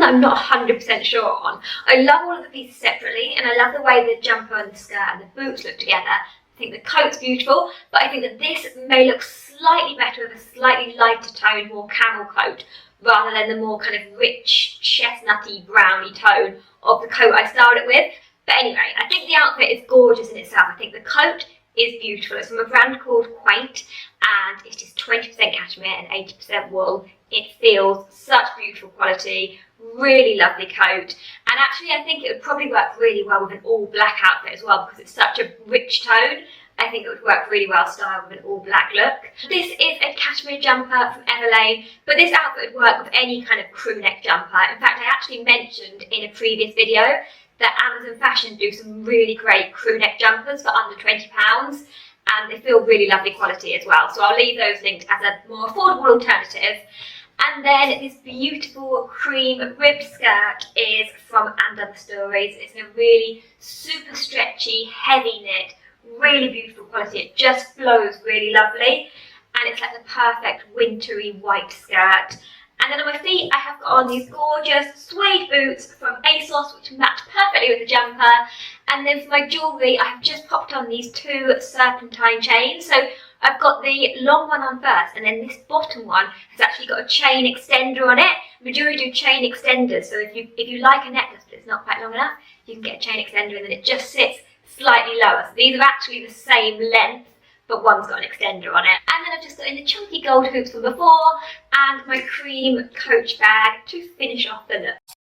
that I'm not 100% sure on. I love all of the pieces separately, and I love the way the jumper and the skirt and the boots look together. I think the coat's beautiful, but I think that this may look slightly better with a slightly lighter tone, more camel coat, rather than the more kind of rich, chestnutty, browny tone of the coat I styled it with. But anyway, I think the outfit is gorgeous in itself. I think the coat is beautiful. It's from a brand called Quaint, and it is 20% cashmere and 80% wool. It feels such beautiful quality, really lovely coat, and actually I think it would probably work really well with an all black outfit as well, because it's such a rich tone. I think it would work really well styled with an all black look. This is a cashmere jumper from Everlane, but this outfit would work with any kind of crew neck jumper. In fact, I actually mentioned in a previous video that Amazon Fashion do some really great crew neck jumpers for under £20, and they feel really lovely quality as well. So I'll leave those linked as a more affordable alternative. And then this beautiful cream ribbed skirt is from And Other Stories. It's a really super stretchy, heavy knit, really beautiful quality. It just flows really lovely, and it's like the perfect wintry white skirt. And then on my feet, I have got on these gorgeous suede boots from ASOS, which match perfectly with the jumper. And then for my jewellery, I have just popped on these two serpentine chains. So I've got the long one on first, and then this bottom one has actually got a chain extender on it. Majority do chain extenders, so if you like a necklace but it's not quite long enough, you can get a chain extender, and then it just sits slightly lower. So these are actually the same length, but one's got an extender on it. And then I've just got in the chunky gold hoops from before, and my cream Coach bag to finish off the look.